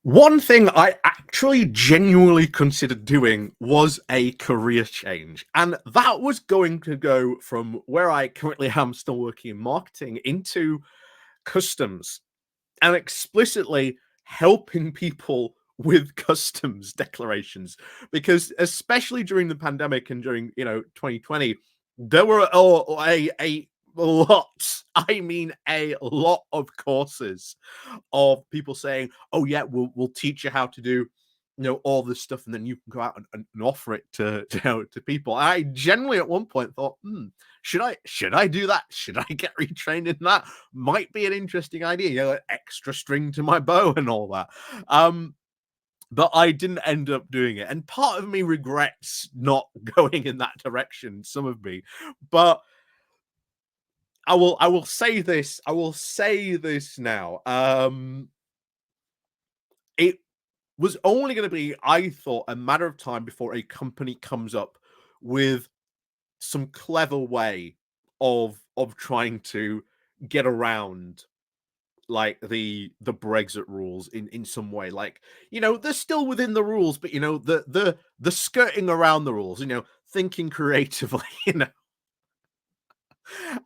One thing I actually genuinely considered doing was a career change, and that was going to go from where I currently am, still working in marketing, into customs, and explicitly helping people with customs declarations. Because especially during the pandemic and during 2020, there were a lot, I mean a lot of courses of people saying, "Oh yeah, we'll teach you how to do, all this stuff, and then you can go out and offer it to people." I generally at one point thought, should I do that? Should I get retrained in that? Might be an interesting idea, extra string to my bow and all that. But I didn't end up doing it, and part of me regrets not going in that direction. Some of me, but I will say this. I will say this now. It was only going to be, I thought, a matter of time before a company comes up with some clever way of trying to get around like the Brexit rules in some way. Like, they're still within the rules, but the skirting around the rules, thinking creatively,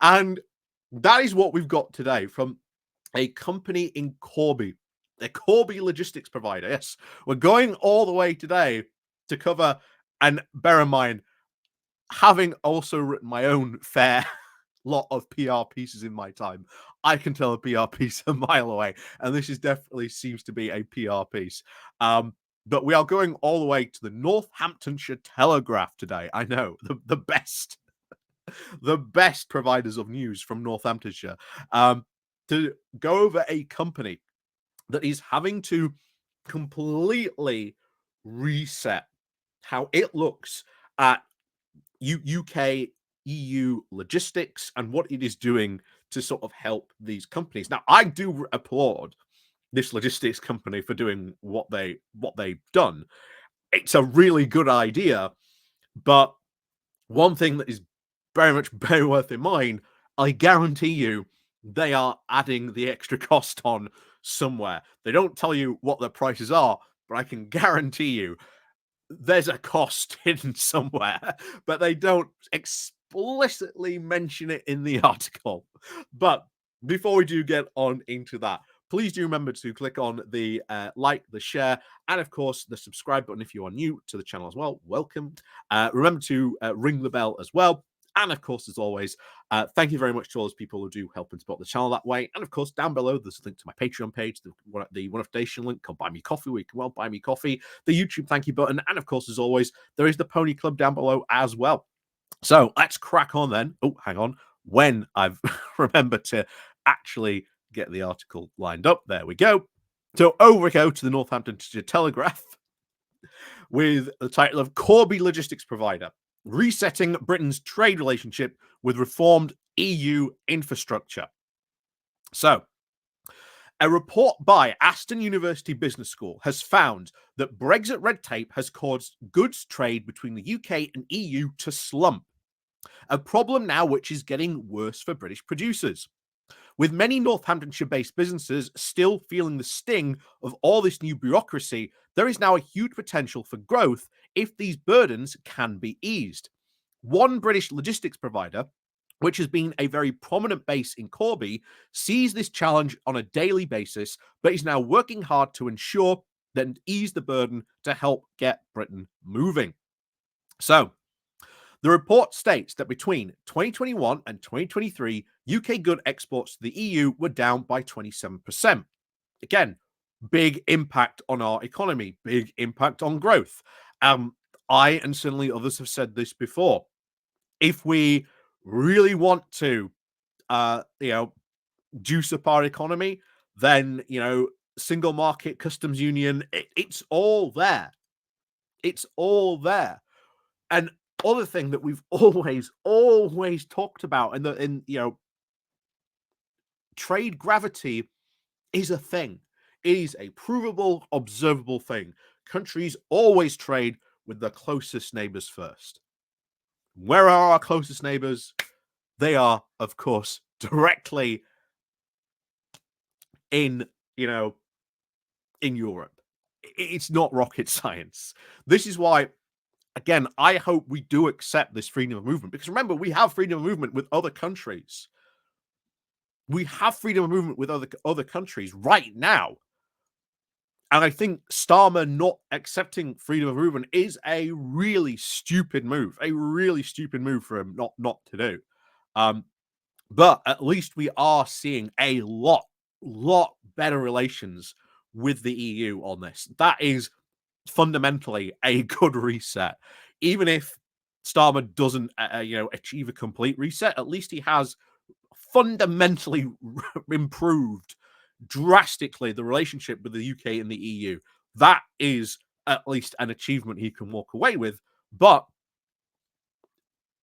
and that is what we've got today from a company in Corby, a Corby logistics provider. Yes, we're going all the way today to cover, and bear in mind, having also written my own fair lot of PR pieces in my time, I can tell a PR piece a mile away, and this is definitely seems to be a PR piece. But we are going all the way to the Northamptonshire Telegraph today. I know the best, the best providers of news from Northamptonshire, to go over a company that is having to completely reset how it looks at UK, EU logistics and what it is doing to sort of help these companies. Now, I do applaud this logistics company for doing what they've done. It's a really good idea, but one thing that is very much very worth in mind, I guarantee you they are adding the extra cost on somewhere. They don't tell you what their prices are, but I can guarantee you there's a cost hidden somewhere, but they don't explicitly mention it in the article. But before we do get on into that, please do remember to click on the like, the share, and of course the subscribe button if you are new to the channel as well. Welcome. Remember to ring the bell as well. And of course, as always, thank you very much to all those people who do help and support the channel that way. And of course, down below, there's a link to my Patreon page, the One Foundation link called Buy Me Coffee, where you can buy me coffee, the YouTube thank you button, and of course, as always, there is the Pony Club down below as well. So let's crack on then. Oh, hang on. When I've remembered to actually get the article lined up, there we go. So over we go to the Northamptonshire Telegraph with the title of Corby Logistics Provider, Resetting Britain's Trade Relationship with Reformed EU Infrastructure. So, a report by Aston University Business School has found that Brexit red tape has caused goods trade between the UK and EU to slump, a problem now which is getting worse for British producers. With many Northamptonshire-based businesses still feeling the sting of all this new bureaucracy, there is now a huge potential for growth if these burdens can be eased. One British logistics provider, which has been a very prominent base in Corby, sees this challenge on a daily basis, but is now working hard to ensure and ease the burden to help get Britain moving. So, the report states that between 2021 and 2023, UK good exports to the EU were down by 27%. Again, big impact on our economy, big impact on growth. I and certainly others have said this before. If we really want to, juice up our economy, then, single market, customs union, it's all there. It's all there. And other thing that we've always talked about, and trade gravity is a thing. It is a provable, observable thing. Countries always trade with their closest neighbors first. Where are our closest neighbors? They are, of course, directly in Europe. it's not rocket science. This is why, again, I hope we do accept this freedom of movement, because remember, we have freedom of movement with other countries. We have freedom of movement with other countries right now. And I think Starmer not accepting freedom of movement is a really stupid move, for him not to do. But at least we are seeing a lot better relations with the EU on this. That is fundamentally a good reset. Even if Starmer doesn't, achieve a complete reset, at least he has fundamentally improved drastically the relationship with the UK and the EU. That is at least an achievement he can walk away with. But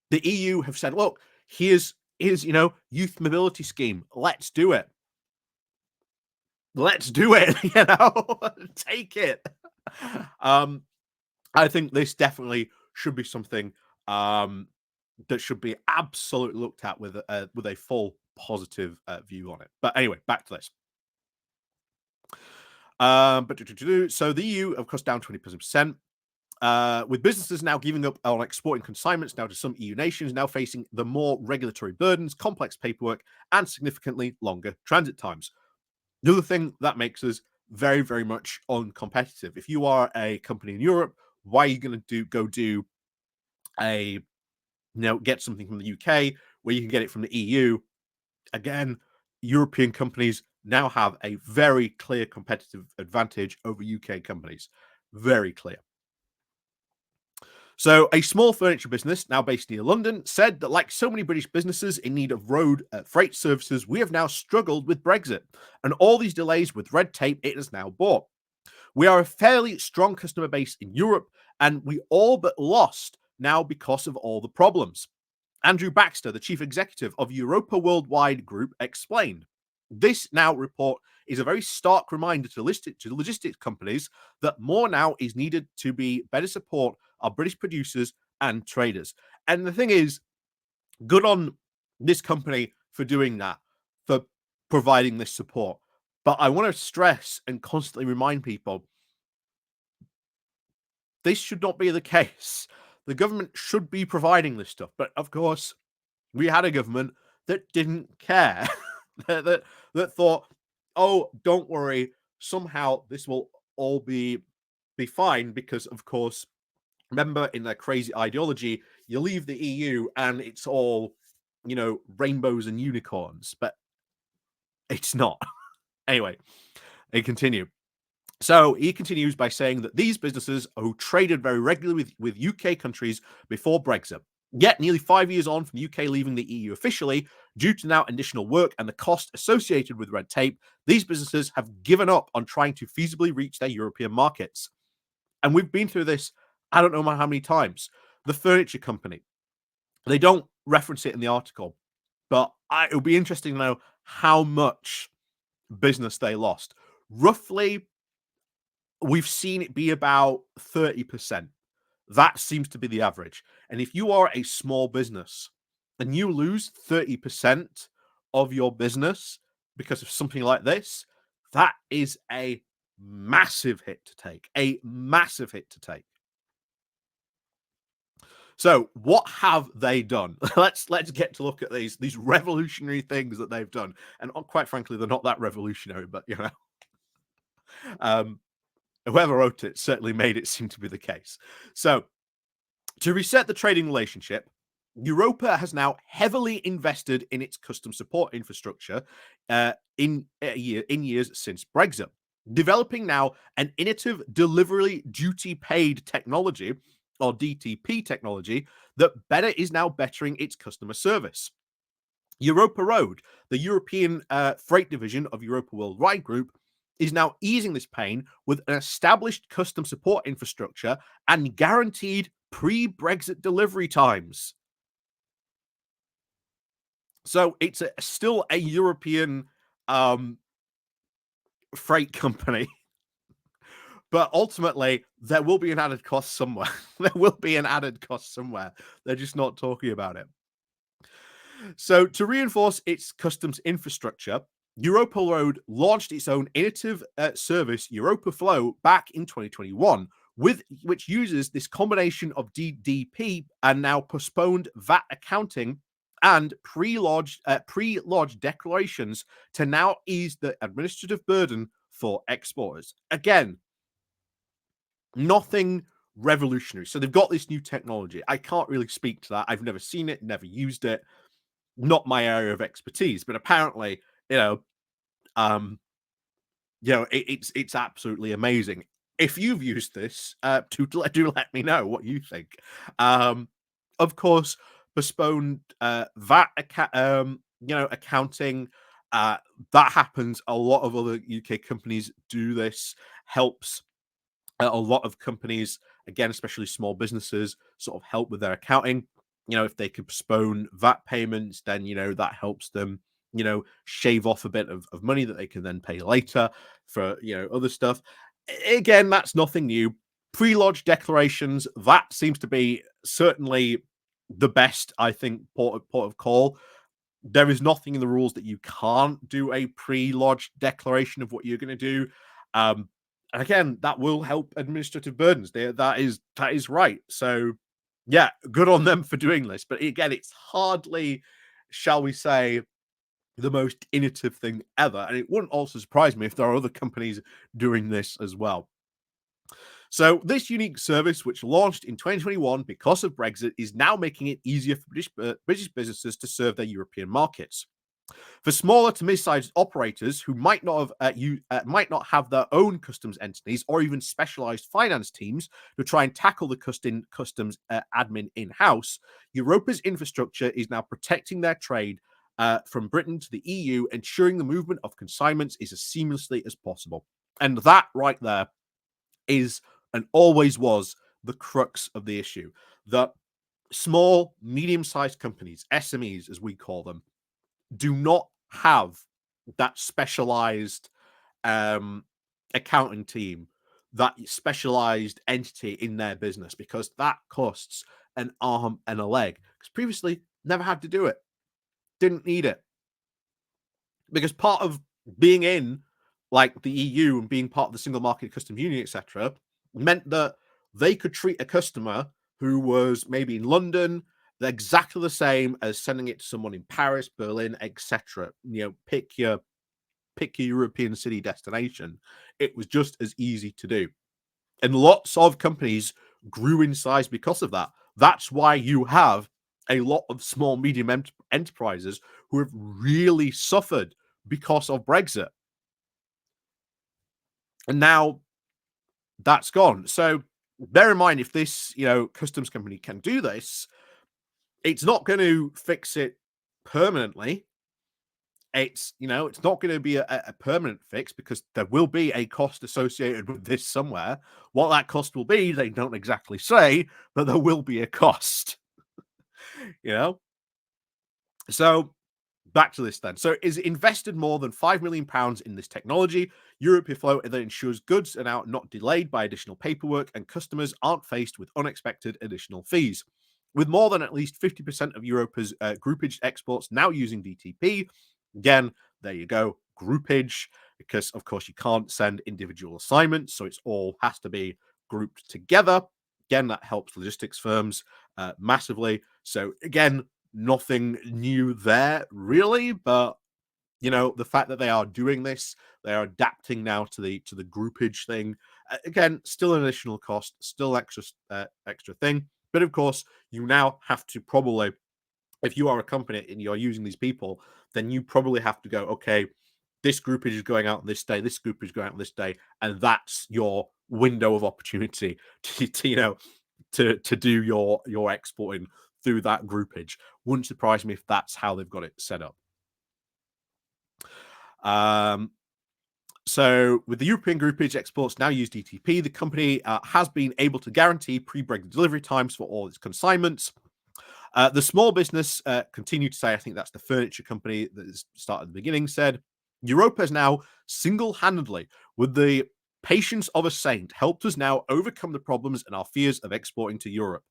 the EU have said, look, here's youth mobility scheme. Let's do it. Take it. I think this definitely should be something that should be absolutely looked at with a full positive view on it. But anyway, back to this. So the EU, of course, down 20%. With businesses now giving up on exporting consignments now to some EU nations, now facing the more regulatory burdens, complex paperwork, and significantly longer transit times. The other thing that makes us very, very much uncompetitive. If you are a company in Europe, why are you going to get something from the UK where you can get it from the EU? Again, European companies now have a very clear competitive advantage over UK companies. Very clear. So a small furniture business now based near London said that, like so many British businesses in need of road freight services, we have now struggled with Brexit and all these delays with red tape it has now brought. We are a fairly strong customer base in Europe, and we all but lost now because of all the problems. Andrew Baxter, the chief executive of Europa Worldwide Group, explained. This now report is a very stark reminder to logistics companies that more now is needed to be better support our British producers and traders. And the thing is, good on this company for doing that, for providing this support. But I want to stress and constantly remind people, this should not be the case. The government should be providing this stuff. But of course, we had a government that didn't care. that thought, oh, don't worry, somehow this will all be fine, because of course, remember, in their crazy ideology, you leave the EU and it's all, rainbows and unicorns, but it's not. Anyway, they continue. So he continues by saying that these businesses who traded very regularly with UK countries before Brexit, yet nearly 5 years on from the UK leaving the EU officially, due to now additional work and the cost associated with red tape, these businesses have given up on trying to feasibly reach their European markets. And we've been through this, I don't know how many times. The furniture company, they don't reference it in the article, but it would be interesting to know how much business they lost. Roughly, we've seen it be about 30%. That seems to be the average. And if you are a small business and you lose 30% of your business because of something like this, that is a massive hit to take. So what have they done? Let's get to look at these revolutionary things that they've done. And quite frankly, they're not that revolutionary, but whoever wrote it certainly made it seem to be the case. So to reset the trading relationship, Europa has now heavily invested in its custom support infrastructure in years since Brexit, developing now an innovative delivery duty paid technology, or DTP technology, that is now bettering its customer service. Europa Road, the European freight division of Europa Worldwide Group, is now easing this pain with an established custom support infrastructure and guaranteed pre-Brexit delivery times. So it's still a European freight company. But ultimately, there will be an added cost somewhere. They're just not talking about it. So to reinforce its customs infrastructure, Europa Road launched its own innovative service, Europa Flow, back in 2021, which uses this combination of DDP and now postponed VAT accounting and pre-lodged declarations to now ease the administrative burden for exporters. Again, nothing revolutionary. So they've got this new technology. I can't really speak to that. I've never seen it, never used it. Not my area of expertise, but apparently, it's absolutely amazing. If you've used this, do let me know what you think. Of course, postponed VAT accounting. That happens. A lot of other UK companies do this. Helps a lot of companies, again, especially small businesses, sort of help with their accounting. If they could postpone VAT payments, then that helps them shave off a bit of money that they can then pay later for other stuff. Again, that's nothing new. Pre-lodge declarations, that seems to be certainly the best, I think, port of call. There is nothing in the rules that you can't do a pre-lodge declaration of what you're going to do. And again, that will help administrative burdens. That is right. So yeah, good on them for doing this. But again, it's hardly, shall we say, the most innovative thing ever. And it wouldn't also surprise me if there are other companies doing this as well. So this unique service, which launched in 2021 because of Brexit, is now making it easier for British businesses to serve their European markets. For smaller to mid-sized operators who might not have their own customs entities or even specialized finance teams to try and tackle the customs admin in-house, Europa's infrastructure is now protecting their trade from Britain to the EU, ensuring the movement of consignments is as seamlessly as possible. And that right there is and always was the crux of the issue. That small, medium-sized companies, SMEs as we call them, do not have that specialized accounting team, that specialized entity in their business, because that costs an arm and a leg. Because previously, never had to do it. Didn't need it. Because part of being in like the EU and being part of the single market customs union, etc., meant that they could treat a customer who was maybe in London exactly the same as sending it to someone in Paris, Berlin, etc. Pick your European city destination. It was just as easy to do. And lots of companies grew in size because of that. That's why you have a lot of small, medium enterprises who have really suffered because of Brexit. And now that's gone. So bear in mind, if this, customs company can do this, it's not going to fix it permanently. It's not going to be a permanent fix, because there will be a cost associated with this somewhere. What that cost will be, they don't exactly say, but there will be a cost. So back to this then. So is invested more than £5 million in this technology. Europa Flow that ensures goods are now not delayed by additional paperwork and customers aren't faced with unexpected additional fees. With more than at least 50% of Europa's groupage exports now using DTP, again, there you go, groupage, because of course you can't send individual assignments, so it's all has to be grouped together. Again, that helps logistics firms massively. So again, nothing new there really, but the fact that they are doing this, they are adapting now to the groupage thing. Again, still an additional cost, still extra thing, but of course you now have to probably, if you are a company and you're using these people, then you probably have to go, okay, this groupage is going out this day, this groupage is going out this day, and that's your window of opportunity to do your exporting through that groupage. Wouldn't surprise me if that's how they've got it set up. So with the European groupage exports now use DTP, the company has been able to guarantee pre-Brexit delivery times for all its consignments. The small business continued to say, I think that's the furniture company that started at the beginning, said, Europa has now single-handedly, with the patience of a saint, helped us now overcome the problems and our fears of exporting to Europe.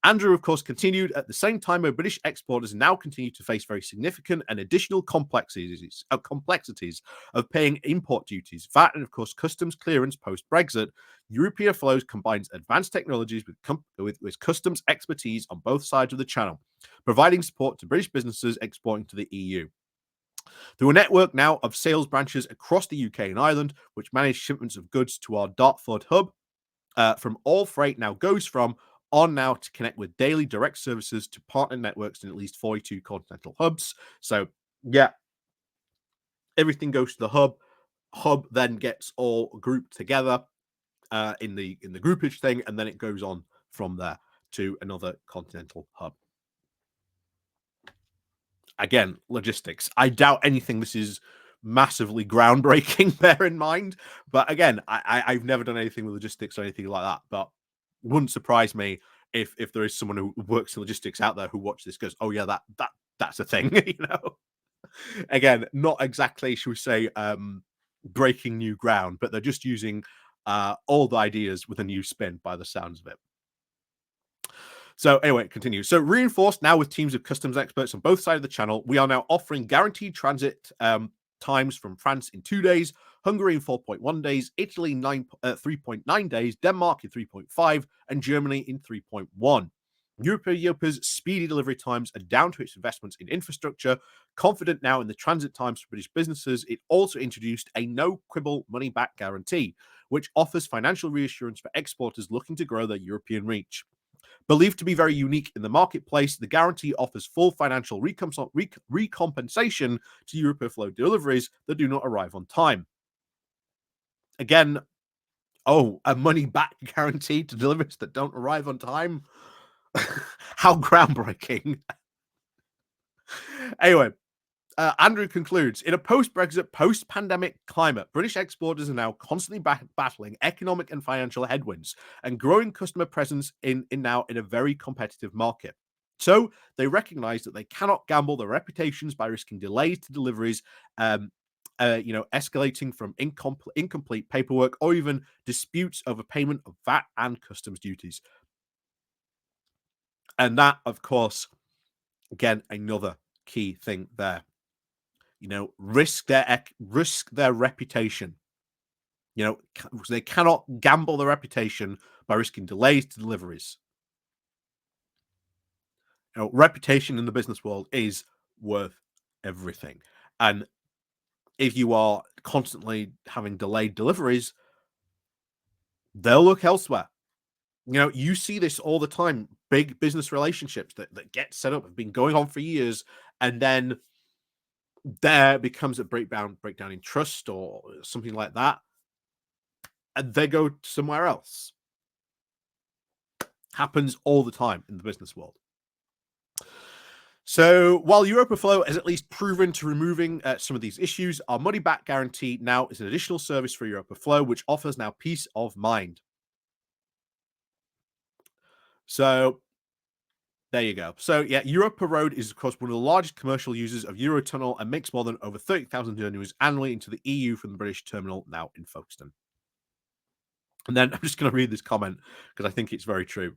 Andrew, of course, continued at the same time where British exporters now continue to face very significant and additional complexities of paying import duties, VAT, and of course, customs clearance post-Brexit. European flows combines advanced technologies with customs expertise on both sides of the channel, providing support to British businesses exporting to the EU. Through a network now of sales branches across the UK and Ireland, which manage shipments of goods to our Dartford hub, from all freight now goes from on now to connect with daily direct services to partner networks in at least 42 continental hubs. So, yeah, everything goes to the hub. Hub then gets all grouped together in the groupage thing, and then it goes on from there to another continental hub. Again, logistics. I doubt anything this is massively groundbreaking, bear in mind. But again, I've never done anything with logistics or anything like that. But it wouldn't surprise me if there is someone who works in logistics out there who watches this goes, oh yeah, that's a thing, you know. Again, not exactly, should we say, breaking new ground, but they're just using old ideas with a new spin by the sounds of it. So anyway, it continues. So reinforced now with teams of customs experts on both sides of the channel, we are now offering guaranteed transit times from France in 2 days, Hungary in 4.1 days, Italy in 3.9 days, Denmark in 3.5, and Germany in 3.1. Europa's speedy delivery times are down to its investments in infrastructure. Confident now in the transit times for British businesses, it also introduced a no-quibble money-back guarantee, which offers financial reassurance for exporters looking to grow their European reach. Believed to be very unique in the marketplace, the guarantee offers full financial recompensation to Europaflow deliveries that do not arrive on time. Again, a money-back guarantee to deliveries that don't arrive on time? How groundbreaking. Anyway, Andrew concludes, in a post-Brexit, post-pandemic climate, British exporters are now constantly battling economic and financial headwinds and growing customer presence in a very competitive market. So they recognize that they cannot gamble their reputations by risking delays to deliveries, escalating from incomplete paperwork or even disputes over payment of VAT and customs duties. And that, of course, again, another key thing there. Risk their reputation. They cannot gamble their reputation by risking delays to deliveries. Reputation in the business world is worth everything. And if you are constantly having delayed deliveries, they'll look elsewhere. You see this all the time. Big business relationships that get set up have been going on for years, and then there becomes a breakdown in trust or something like that, and they go somewhere else. Happens all the time in the business world. So while Europaflow has at least proven to removing some of these issues, our money back guarantee now is an additional service for Europaflow, which offers now peace of mind. So there you go. So yeah, Europa Road is of course one of the largest commercial users of Eurotunnel and makes more than over 30,000 journeys annually into the EU from the British terminal now in Folkestone. And then I'm just going to read this comment because I think it's very true.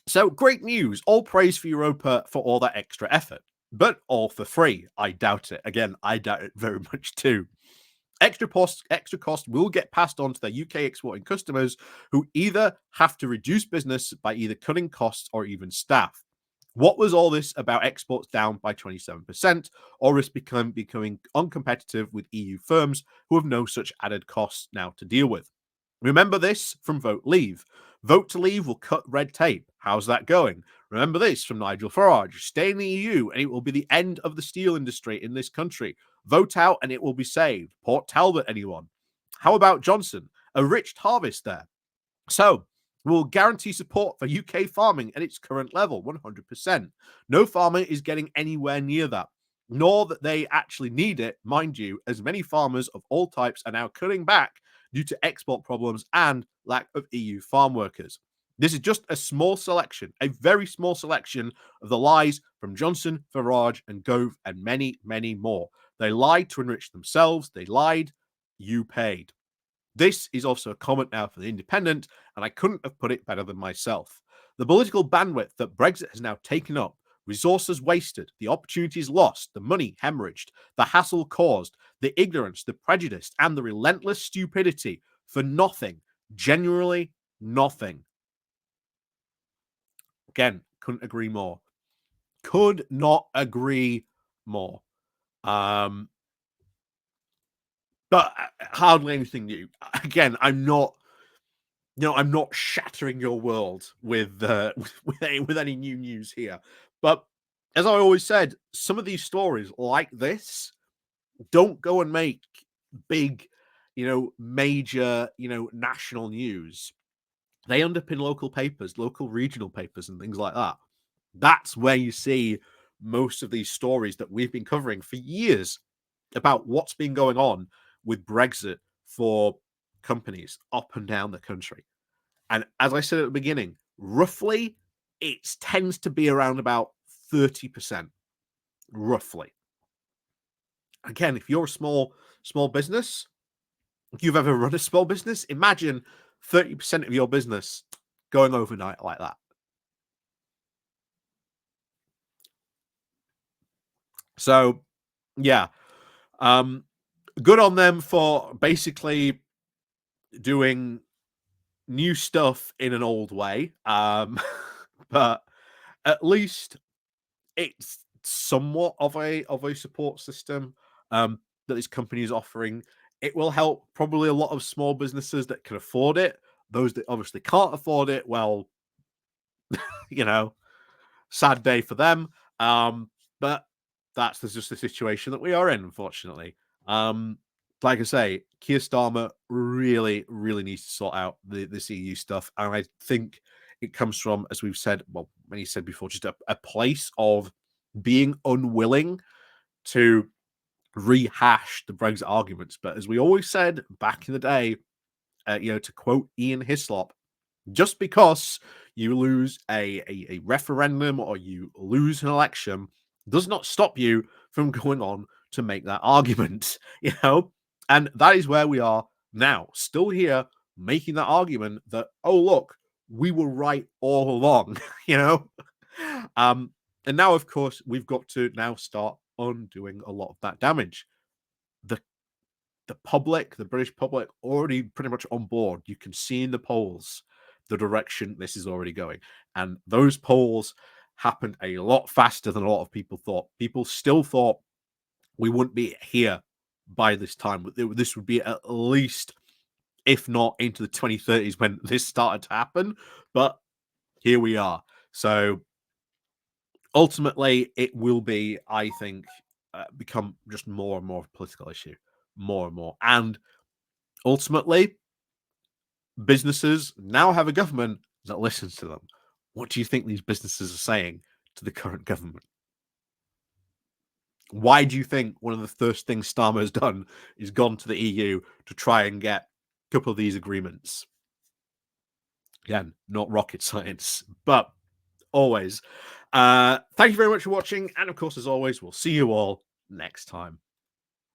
So great news. All praise for Europa for all that extra effort, but all for free. I doubt it. Again, I doubt it very much too. Extra cost will get passed on to their UK exporting customers who either have to reduce business by either cutting costs or even staff. What was all this about exports down by 27% or risk becoming uncompetitive with EU firms who have no such added costs now to deal with? Remember this from Vote Leave. Vote to leave will cut red tape. How's that going? Remember this from Nigel Farage. Stay in the EU and it will be the end of the steel industry in this country. Vote out and it will be saved. Port Talbot, anyone? How about Johnson? A rich harvest there. So, we'll guarantee support for UK farming at its current level, 100%. No farmer is getting anywhere near that, nor that they actually need it, mind you, as many farmers of all types are now cutting back due to export problems and lack of EU farm workers. This is just a small selection, a very small selection of the lies from Johnson, Farage, and Gove, and many, many more. They lied to enrich themselves. They lied. You paid. This is also a comment now for The Independent, and I couldn't have put it better than myself. The political bandwidth that Brexit has now taken up, resources wasted, the opportunities lost, the money hemorrhaged, the hassle caused, the ignorance, the prejudice, and the relentless stupidity for nothing, genuinely nothing. Again, couldn't agree more. Could not agree more. But hardly anything new. Again, I'm not, I'm not shattering your world with with any new news here. But as I always said, some of these stories like this don't go and make big, major, national news. They underpin local papers, local regional papers, and things like that. That's where you see most of these stories that we've been covering for years about what's been going on with Brexit for companies up and down the country. And as I said at the beginning, roughly it tends to be around about 30%, roughly. Again, if you're a small business, if you've ever run a small business, imagine 30% of your business going overnight like that. So, yeah, good on them for basically doing new stuff in an old way. But at least it's somewhat of a support system that this company is offering. It will help probably a lot of small businesses that can afford it. Those that obviously can't afford it, well, you know, sad day for them. But that's just the situation that we are in, unfortunately. Like I say, Keir Starmer really, really needs to sort out this EU stuff. And I think it comes from, as we've said, well, many said before, just a place of being unwilling to rehash the Brexit arguments. But as we always said back in the day, to quote Ian Hislop, just because you lose a referendum or you lose an election does not stop you from going on to make that argument, and that is where we are now, still here making that argument that, oh, look, we were right all along, and now, of course, we've got to now start undoing a lot of that damage. The public, the British public, already pretty much on board. You can see in the polls the direction this is already going. And those polls happened a lot faster than a lot of people thought. People still thought we wouldn't be here by this time. This would be at least, if not into the 2030s when this started to happen. But here we are. So ultimately, it will be, I think, become just more and more of a political issue, more and more. And ultimately, businesses now have a government that listens to them. What do you think these businesses are saying to the current government? Why do you think one of the first things Starmer has done is gone to the EU to try and get a couple of these agreements? Again, not rocket science, but always. Thank you very much for watching. And of course, as always, we'll see you all next time.